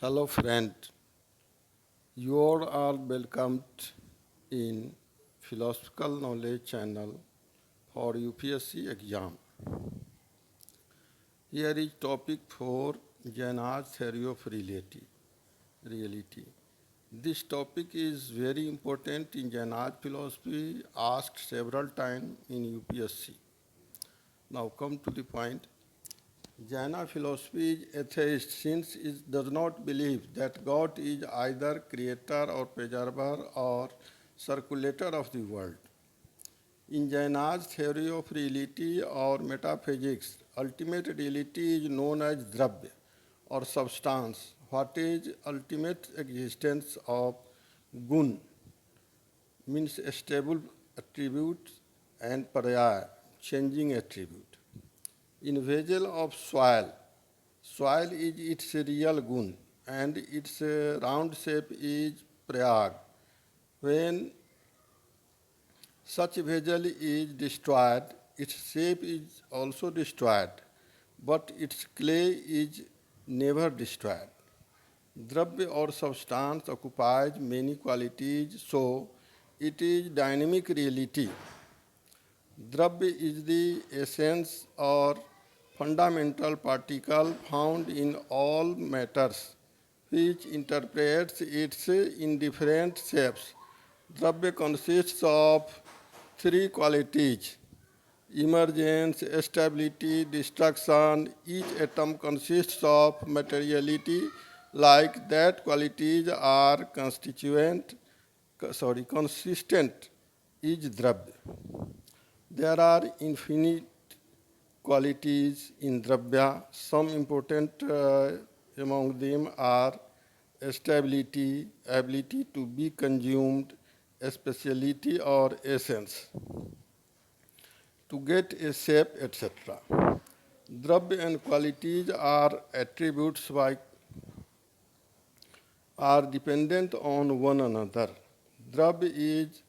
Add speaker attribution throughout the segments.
Speaker 1: Hello friend, you all are welcomed in Philosophical Knowledge channel for UPSC exam. Here is topic for Jaina's theory of reality. This topic is very important in Jaina's philosophy asked several times in UPSC. Now come to the point. Jaina philosophy is atheist since it does not believe that God is either creator or preserver or circulator of the world. In Jaina's theory of reality or metaphysics, ultimate reality is known as dravya or substance, what is ultimate existence of gun, means stable attribute, and paraya, changing attribute. In vessel of soil, soil is its real gun and its round shape is prayag. When such vessel is destroyed, its shape is also destroyed, but its clay is never destroyed. Dravya or substance occupies many qualities, so it is dynamic reality. Dravya is the essence or fundamental particle found in all matters, which interprets it in different shapes. Dravya consists of three qualities: emergence, stability, destruction. Each atom consists of materiality, like that qualities are consistent is Dravya. There are infinite qualities in Dravya. Some important among them are stability, ability to be consumed, speciality or essence, to get a shape, etc. Dravya and qualities are attributes are dependent on one another. Dravya is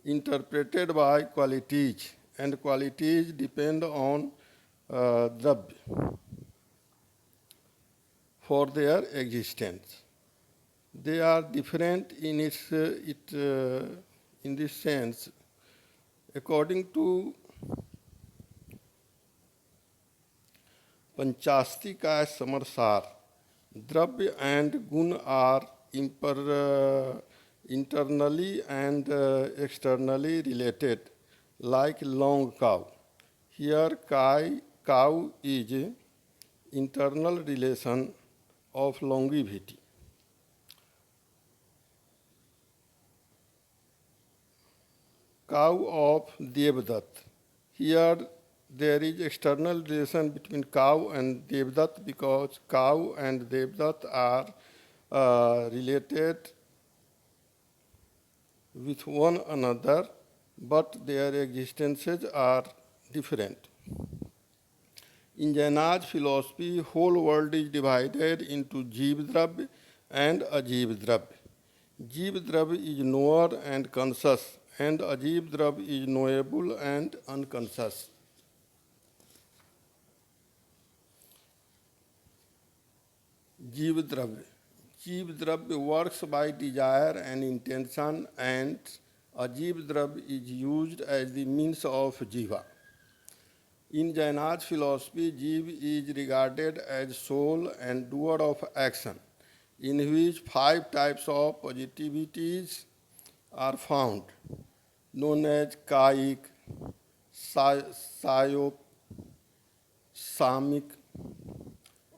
Speaker 1: interpreted by qualities, and qualities depend on Dravya for their existence. They are different in this sense. According to Panchastika Samarsar, Dravya and Gun are internally and externally related, like long cow. Here, cow is internal relation of longevity. Cow of Devdutt. Here there is external relation between cow and Devdutt because cow and Devdutt are related with one another, but their existences are different. In Jaina's philosophy, whole world is divided into Jeev Dravya and Ajeev Dravya. Jeev Dravya is knower and conscious, and Ajeev Dravya is knowable and unconscious. Jeev Dravya. Jeev Dravya works by desire and intention, and Ajeev Dravya is used as the means of Jiva. In Jaina's philosophy, Jeev is regarded as soul and doer of action, in which 5 types of positivities are found, known as Kaik, Sayop, Samik,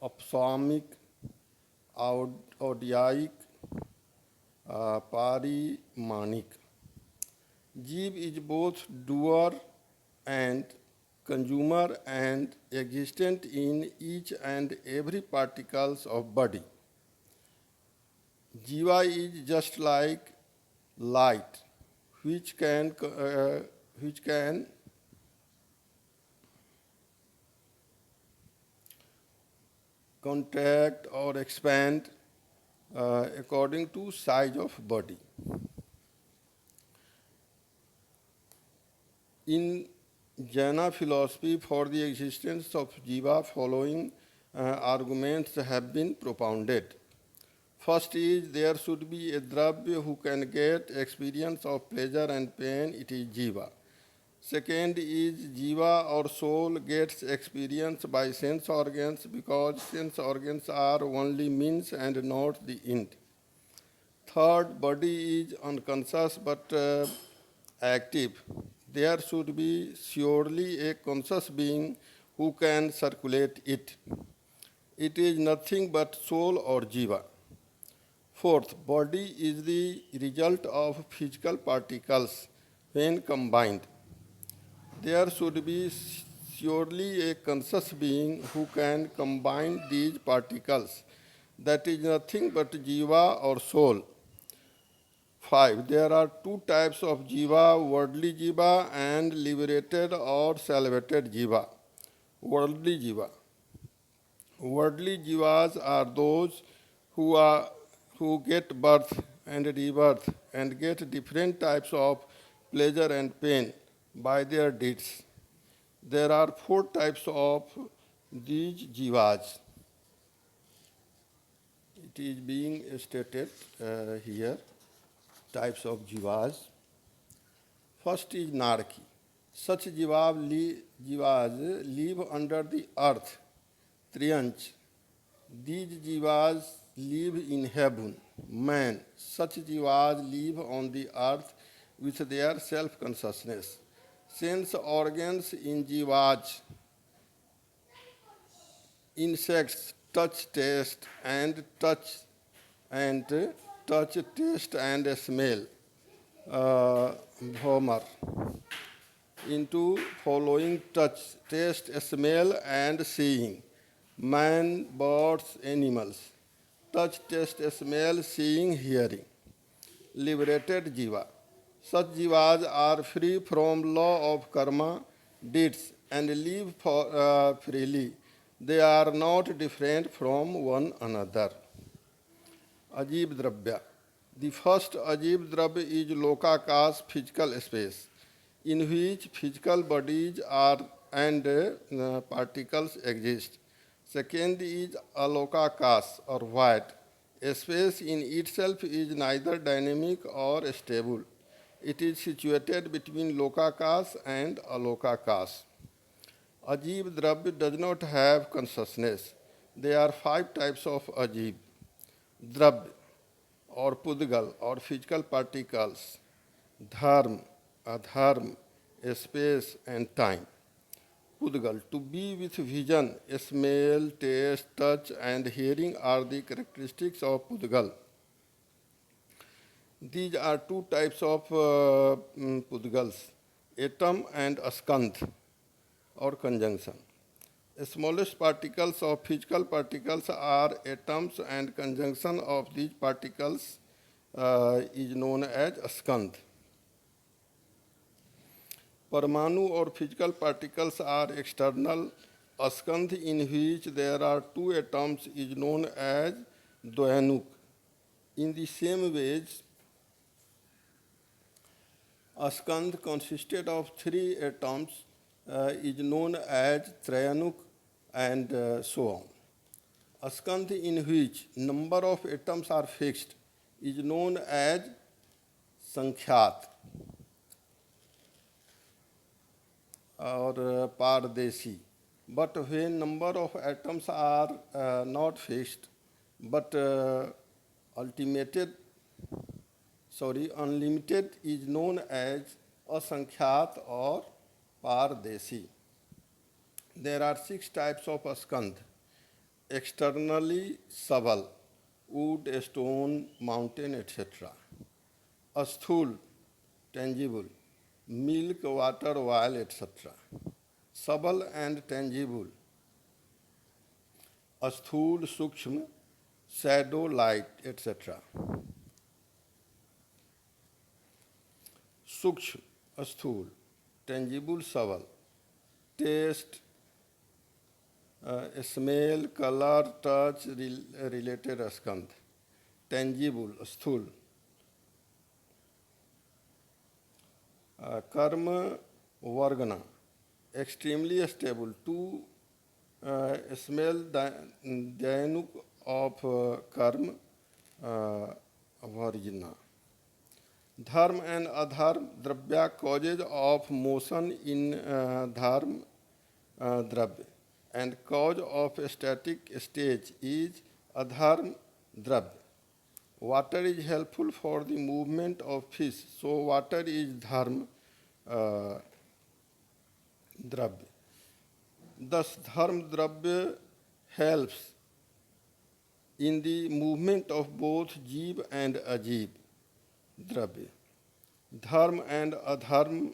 Speaker 1: Apsamic, Audyaik, Parimanik. Jeev is both doer and consumer and existent in each and every particles of body. Jiva is just like light, which can contract or expand according to size of body. In Jaina philosophy, for the existence of Jiva, following arguments have been propounded. First is there should be a dravya who can get experience of pleasure and pain, it is jiva. Second is jiva or soul gets experience by sense organs because sense organs are only means and not the end. Third, body is unconscious but active. There should be surely a conscious being who can circulate it. It is nothing but soul or jiva. Fourth, body is the result of physical particles when combined. There should be surely a conscious being who can combine these particles. That is nothing but jiva or soul. 5. There are two types of jiva, worldly jiva and liberated or salvated jiva. Worldly jiva. Worldly jivas are those who get birth and rebirth and get different types of pleasure and pain by their deeds. There are 4 types of these jivas. It is being stated here, types of jivas. First is narki. Such jivas live under the earth, trianch. These jivas live in heaven, man. Such jivas live on the earth with their self-consciousness. Sense organs in jivas, insects touch, taste, and touch, taste, and smell. Homer. Into following touch, taste, smell, and seeing. Man, birds, animals. Touch, taste, smell, seeing, hearing. Liberated jiva. Such jivas are free from law of karma, deeds, and live freely. They are not different from one another. Ajib Dravya. The first Ajib Dravya is Lokakas, physical space, in which physical bodies are and particles exist. Second is Alokakas, or void. A space in itself is neither dynamic or stable. It is situated between Lokakas and Alokakas. Ajib Dravya does not have consciousness. There are 5 types of Ajib. Dravya or Pudgal or physical particles, Dharma, Adharma, space and time. Pudgal, to be with vision, smell, taste, touch and hearing are the characteristics of Pudgal. These are 2 types of Pudgals, atom and skandh or conjunction. The smallest particles of physical particles are atoms and conjunction of these particles is known as skandh. Parmanu or physical particles are external. Skandh in which there are 2 atoms is known as dvayanuk. In the same ways, a skandh consisted of 3 atoms is known as Trayanuk and so on. A skandh in which number of atoms are fixed is known as Sankhyat or Pardesi. But when number of atoms are not fixed but unlimited is known as Asankhyat or Pardesi. There are 6 types of skandh. Externally sabal, wood, stone, mountain, etc. Asthul, tangible, milk, water, oil, etc. Sabal and tangible. Asthul, sukshma, shadow, light, etc. Sukshma, asthul, tangible, sabal, taste, smell, color, touch, related skandh. Tangible, sthul. Karma, vargana, extremely stable. 2 smell dyanuk of karma, Varjna. Dharma and adharma dravya causes of motion in dharma dravya, and cause of static stage is adharma dravya. Water is helpful for the movement of fish, so water is dharma uh, dravya. Thus, dharma dravya helps in the movement of both jeev and ajeev dravya. Dharma and adharma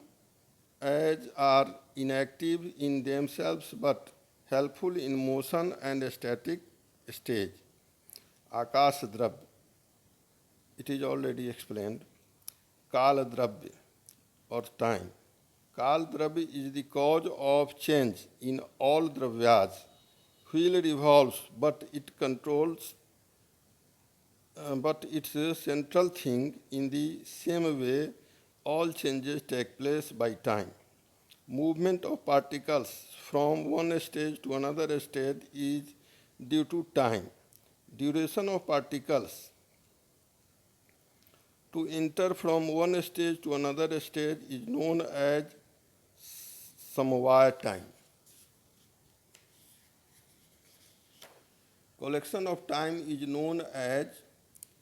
Speaker 1: as are inactive in themselves but helpful in motion and static stage. Akash dravya, it is already explained. Kala dravya or time. Kal dravya is the cause of change in all dravyas. Wheel revolves, but it controls, but it's a central thing. In the same way, all changes take place by time. Movement of particles from one stage to another stage is due to time. Duration of particles to enter from one stage to another stage is known as samvaya time. Collection of time is known as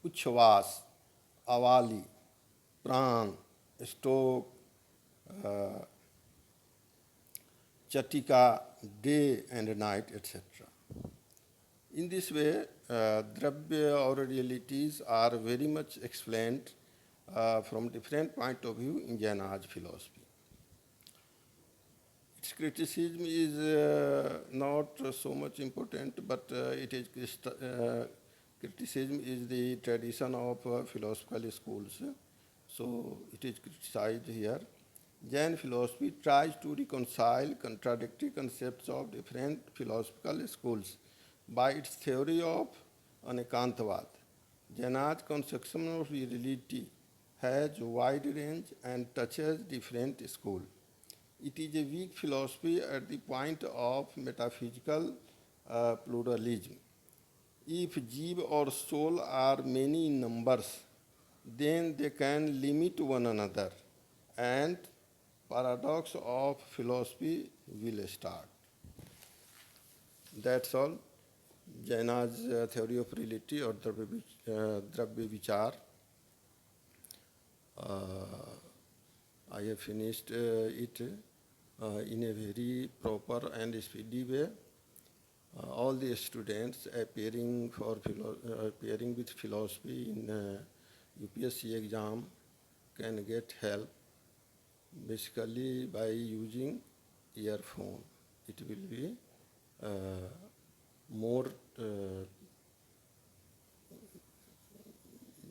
Speaker 1: uchvas, avali, pran, stroke, uh, chatika, day and night, etc. In this way, dravya or realities are very much explained from different point of view in Jainaj philosophy. Its criticism is not so much important, but criticism is the tradition of philosophical schools. So it is criticized here. Jain philosophy tries to reconcile contradictory concepts of different philosophical schools by its theory of anekantavad. Jainaj conception of reality has wide range and touches different schools. It is a weak philosophy at the point of metaphysical pluralism. If jeev or soul are many in numbers, then they can limit one another, and paradox of philosophy will start. That's all. Jaina's theory of reality or Dravya Vichar. I have finished it in a very proper and speedy way. All the students appearing with philosophy in UPSC exam can get help basically by using earphone. It will be more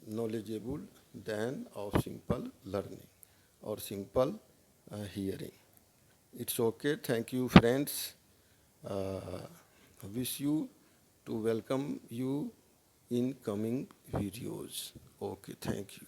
Speaker 1: knowledgeable than of simple learning or simple hearing. It's okay. Thank you, friends. Wish you to welcome you in coming videos. Okay, thank you.